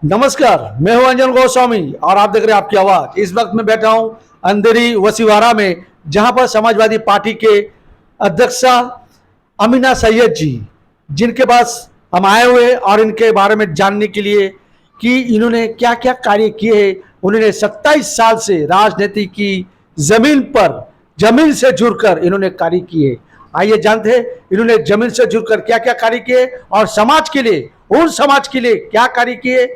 नमस्कार, मैं हूं अंजन गोस्वामी और आप देख रहे हैं आपकी आवाज। इस वक्त मैं बैठा हूं अंधेरी वसीवाड़ा में, जहां पर समाजवादी पार्टी के अध्यक्षा अमीना सैयद जी, जिनके पास हम आए हुए और इनके बारे में जानने के लिए कि इन्होंने क्या क्या कार्य किए हैं। उन्होंने 27 साल से राजनीति की जमीन पर जमीन से जुड़कर इन्होंने कार्य किए। आइए जानते हैं इन्होंने जमीन से जुड़कर क्या क्या कार्य किए और समाज के लिए, उन समाज के लिए क्या कार्य किए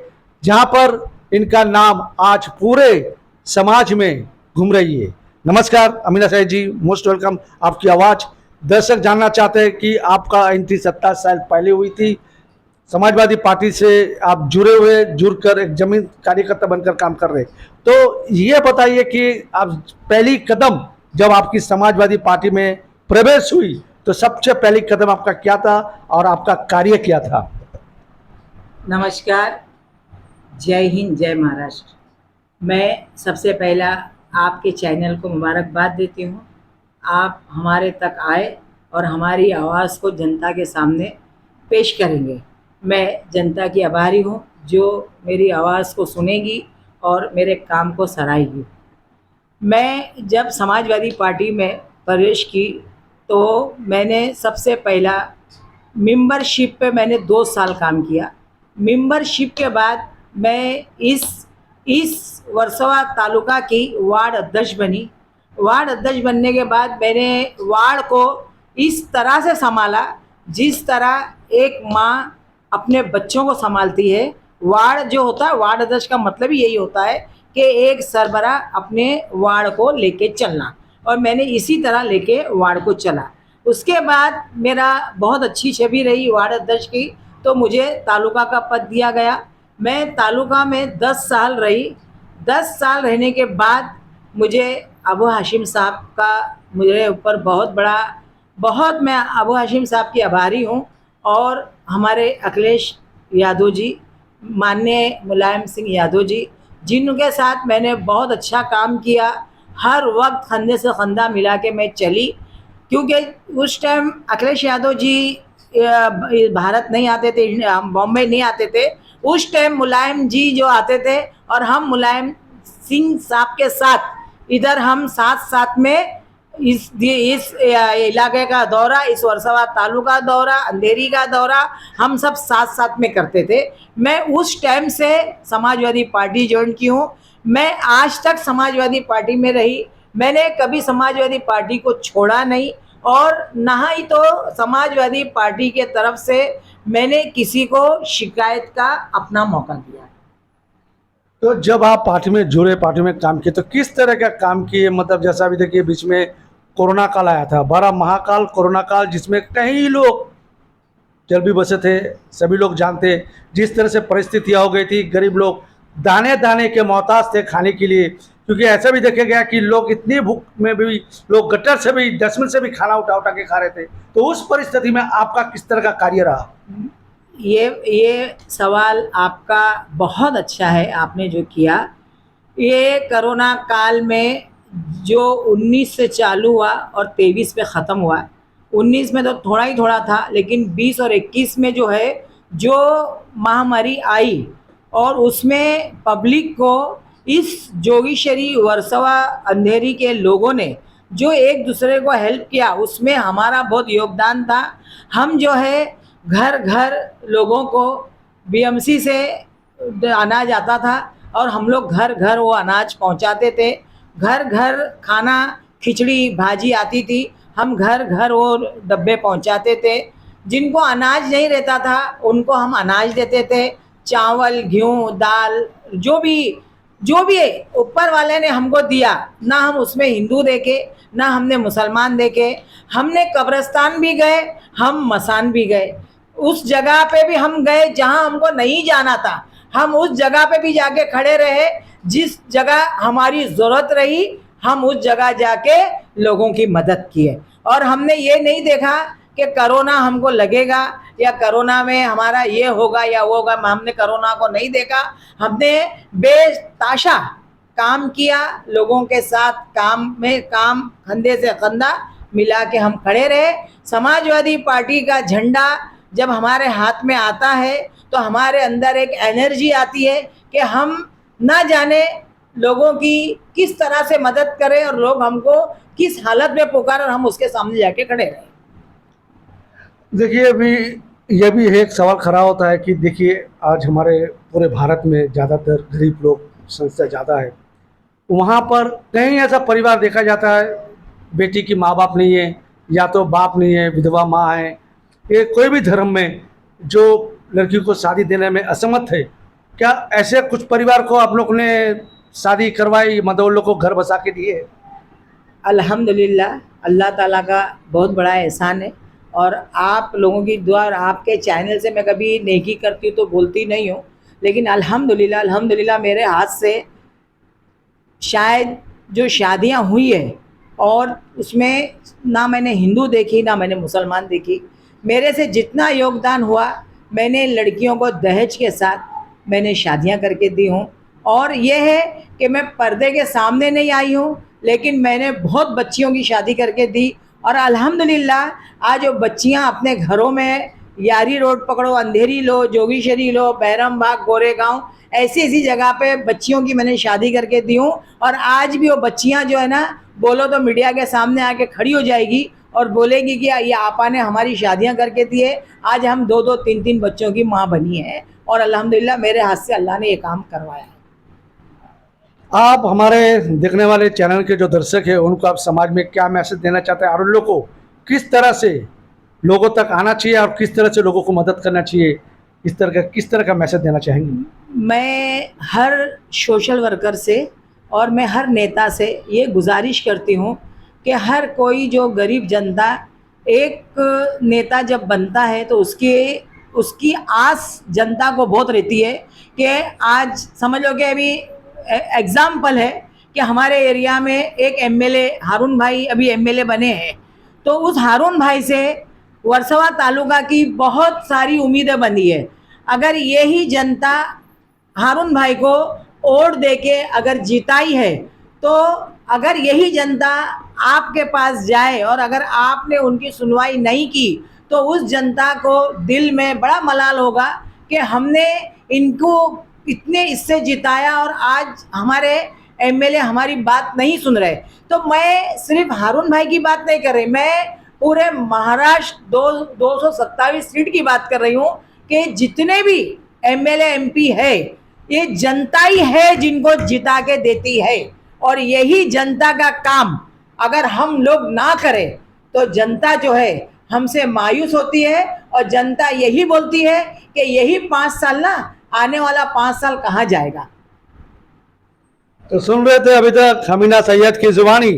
जहां पर इनका नाम आज पूरे समाज में घूम रही है। नमस्कार अमीना सैयद जी, मोस्ट वेलकम। आपकी आवाज दर्शक जानना चाहते हैं कि आपका एंट्री 27 साल पहले हुई थी, समाजवादी पार्टी से आप जुड़कर एक जमीन कार्यकर्ता बनकर काम कर रहे। तो ये बताइए कि आप पहली कदम जब आपकी समाजवादी पार्टी में प्रवेश हुई तो सबसे पहली कदम आपका क्या था और आपका कार्य क्या था? नमस्कार, जय हिंद, जय महाराष्ट्र। मैं सबसे पहला आपके चैनल को मुबारकबाद देती हूँ। आप हमारे तक आए और हमारी आवाज़ को जनता के सामने पेश करेंगे। मैं जनता की आभारी हूँ जो मेरी आवाज़ को सुनेगी और मेरे काम को सराहेगी। मैं जब समाजवादी पार्टी में प्रवेश की तो मैंने सबसे पहला मेंबरशिप पे मैंने 2 साल काम किया। मेंबरशिप के बाद मैं इस वर्सोवा तालुका की वार्ड अध्यक्ष बनी। वार्ड अध्यक्ष बनने के बाद मैंने वार्ड को इस तरह से संभाला जिस तरह एक माँ अपने बच्चों को संभालती है। वार्ड जो होता है, वार्ड अध्यक्ष का मतलब ही यही होता है कि एक सरबराह अपने वार्ड को लेके चलना, और मैंने इसी तरह लेके वार्ड को चला। उसके बाद मेरा बहुत अच्छी छवि रही वार्ड अध्यक्ष की, तो मुझे तालुका का पद दिया गया। मैं तालुका में 10 साल रही। 10 साल रहने के बाद मुझे अबू हाशिम साहब का मुझे ऊपर बहुत मैं अबू हाशिम साहब की आभारी हूँ, और हमारे अखिलेश यादव जी, माननीय मुलायम सिंह यादव जी, जिनके साथ मैंने बहुत अच्छा काम किया। हर वक्त कंधे से कंधा मिला के मैं चली, क्योंकि उस टाइम अखिलेश यादव जी भारत नहीं आते थे, बॉम्बे नहीं आते थे। उस टाइम मुलायम जी जो आते थे और हम मुलायम सिंह साहब के साथ इधर हम साथ साथ में इस इलाके का दौरा, इस वर्सोवा तालुका दौरा, अंधेरी का दौरा हम सब साथ साथ में करते थे। मैं उस टाइम से समाजवादी पार्टी ज्वाइन की हूँ। मैं आज तक समाजवादी पार्टी में रही। मैंने कभी समाजवादी पार्टी को छोड़ा नहीं, और ना ही तो समाजवादी पार्टी के तरफ से मैंने किसी को शिकायत का अपना मौका दिया। तो जब आप पार्टी में जुड़े, पार्टी में काम किए, तो किस तरह का काम किए? मतलब जैसा अभी देखिए बीच में कोरोना काल आया था, बड़ा महाकाल कोरोना काल, जिसमें कई लोग जल भी बसे थे। सभी लोग जानते हैं जिस तरह से परिस्थितियां हो गई थी, गरीब लोग दाने दाने के मोहताज थे खाने के लिए। क्योंकि ऐसा भी देखा गया कि लोग इतनी भूख में भी, लोग गट्टर से भी, डस्टबिन से भी खाना उठा उठा के खा रहे थे। तो उस परिस्थिति में आपका किस तरह का कार्य रहा? ये सवाल आपका बहुत अच्छा है, आपने जो किया। ये कोरोना काल में जो 19 से चालू हुआ और 23 में ख़त्म हुआ। 19 में तो थोड़ा ही थोड़ा था, लेकिन 20 और 21 में जो है, जो महामारी आई, और उसमें पब्लिक को इस जोगीशरी वर्सोवा अंधेरी के लोगों ने जो एक दूसरे को हेल्प किया, उसमें हमारा बहुत योगदान था। हम जो है घर घर लोगों को बीएमसी से अनाज आता था और हम लोग घर घर वो अनाज पहुंचाते थे। घर घर खाना, खिचड़ी भाजी आती थी, हम घर घर वो डब्बे पहुंचाते थे। जिनको अनाज नहीं रहता था उनको हम अनाज देते थे, चावल, गेहूँ, दाल, जो भी ऊपर वाले ने हमको दिया। ना हम उसमें हिंदू देखे, ना हमने मुसलमान देखे। हमने कब्रिस्तान भी गए, हम मसान भी गए। उस जगह पे भी हम गए जहां हमको नहीं जाना था। हम उस जगह पे भी जाके खड़े रहे, जिस जगह हमारी ज़रूरत रही हम उस जगह जाके लोगों की मदद किए। और हमने ये नहीं देखा कि कोरोना हमको लगेगा या कोरोना में हमारा ये होगा या वो होगा। हमने कोरोना को नहीं देखा। हमने बेताशा काम किया, लोगों के साथ काम कंधे से कंधा मिला के हम खड़े रहे। समाजवादी पार्टी का झंडा जब हमारे हाथ में आता है तो हमारे अंदर एक एनर्जी आती है कि हम ना जाने लोगों की किस तरह से मदद करें और लोग हमको किस हालत में पुकारें और हम उसके सामने जाके खड़े रहें। देखिए, अभी यह भी एक सवाल खड़ा होता है कि देखिए, आज हमारे पूरे भारत में ज़्यादातर गरीब लोग संख्या ज़्यादा है। वहाँ पर कहीं ऐसा परिवार देखा जाता है, बेटी की माँ बाप नहीं है, या तो बाप नहीं है, विधवा माँ है, ये कोई भी धर्म में जो लड़की को शादी देने में असमर्थ है। क्या ऐसे कुछ परिवार को आप लोग ने शादी करवाई, मतलब उन लोग को घर बसा के दिए? अल्हम्दुलिल्लाह, अल्लाह ताला का बहुत बड़ा एहसान है और आप लोगों की दुआ और आपके चैनल से मैं कभी नेकी करती हूँ तो बोलती नहीं हूँ, लेकिन अल्हम्दुलिल्लाह अल्हम्दुलिल्लाह मेरे हाथ से शायद जो शादियाँ हुई है और उसमें ना मैंने हिंदू देखी ना मैंने मुसलमान देखी। मेरे से जितना योगदान हुआ मैंने लड़कियों को दहेज के साथ मैंने शादियाँ करके दी हूँ। और ये है कि मैं पर्दे के सामने नहीं आई हूँ, लेकिन मैंने बहुत बच्चियों की शादी करके दी और अल्हम्दुलिल्लाह आज वो बच्चियाँ अपने घरों में यारी रोड पकड़ो, अंधेरी लो, जोगीशरी लो, बैरम बाग, गोरेगांव, ऐसी ऐसी जगह पे बच्चियों की मैंने शादी करके दी हूँ। और आज भी वो बच्चियाँ जो है ना, बोलो तो मीडिया के सामने आके खड़ी हो जाएगी और बोलेगी कि ये आपा ने हमारी शादियाँ करके दी है, आज हम 2-2, 3-3 बच्चों की माँ बनी है और अल्हम्दुलिल्लाह मेरे हाथ से अल्लाह ने ये काम करवाया है। आप हमारे देखने वाले चैनल के जो दर्शक हैं उनको आप समाज में क्या मैसेज देना चाहते हैं और उन लोगों को किस तरह से लोगों तक आना चाहिए और किस तरह से लोगों को किस तरह का मैसेज देना चाहेंगे? मैं हर सोशल वर्कर से और मैं हर नेता से ये गुजारिश करती हूँ कि हर कोई जो गरीब जनता, एक नेता जब बनता है तो उसकी आस जनता को बहुत रहती है कि आज समझ लो कि अभी एग्ज़ाम्पल है कि हमारे एरिया में एक एमएलए हारून भाई अभी एमएलए बने हैं, तो उस हारून भाई से वर्सोवा तालुका की बहुत सारी उम्मीदें बंधी है। अगर यही जनता हारून भाई को वोट देके अगर जिताई है, तो अगर यही जनता आपके पास जाए और अगर आपने उनकी सुनवाई नहीं की तो उस जनता को दिल में बड़ा मलाल होगा कि हमने इनको इतने इससे जिताया और आज हमारे एमएलए हमारी बात नहीं सुन रहे। तो मैं सिर्फ हारून भाई की बात नहीं कर रही, मैं पूरे महाराष्ट्र 227 सीट की बात कर रही हूँ कि जितने भी एमएलए एमपी है ये जनता ही है जिनको जिता के देती है। और यही जनता का काम अगर हम लोग ना करें तो जनता जो है हमसे मायूस होती है और जनता यही बोलती है कि यही 5 साल ना, आने वाला 5 साल कहाँ जाएगा। तो सुन रहे थे अभी तक अमीना सैयद की जुबानी।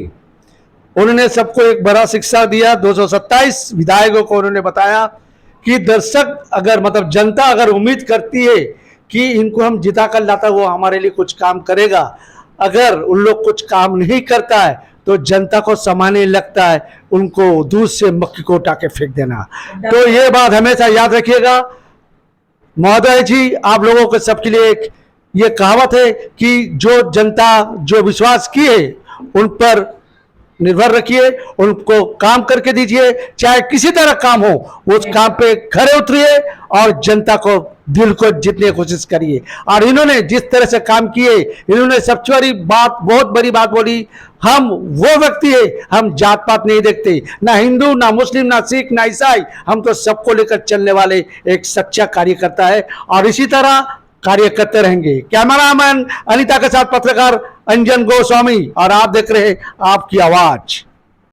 उन्होंने सबको एक बड़ा शिक्षा दिया। 227 विधायकों को उन्होंने बताया कि दर्शक अगर मतलब जनता अगर उम्मीद करती है कि इनको हम जिता कर लाता वो हमारे लिए कुछ काम करेगा, अगर उन लोग कुछ काम नहीं करता है तो जनता को समाने लगता है उनको दूध से मक्खी को उठा के फेंक देना। तो ये बात हमेशा याद रखिएगा। महोदय जी, आप लोगों के सबके लिए एक ये कहावत है कि जो जनता जो विश्वास किए उन पर निर्भर रखिए, उनको काम करके दीजिए, चाहे किसी तरह काम हो उस काम पे खरे उतरिए और जनता को दिल को जीतने की कोशिश करिए। और इन्होंने जिस तरह से काम किए, इन्होंने सबसे बड़ी बात, बहुत बड़ी बात बोली, हम वो व्यक्ति है, हम जात पात नहीं देखते, ना हिंदू ना मुस्लिम ना सिख ना ईसाई, हम तो सबको लेकर चलने वाले एक सच्चा कार्यकर्ता है और इसी तरह कार्य करते रहेंगे। कैमरामैन अनिता के साथ पत्रकार अंजन गोस्वामी और आप देख रहे हैं आपकी आवाज।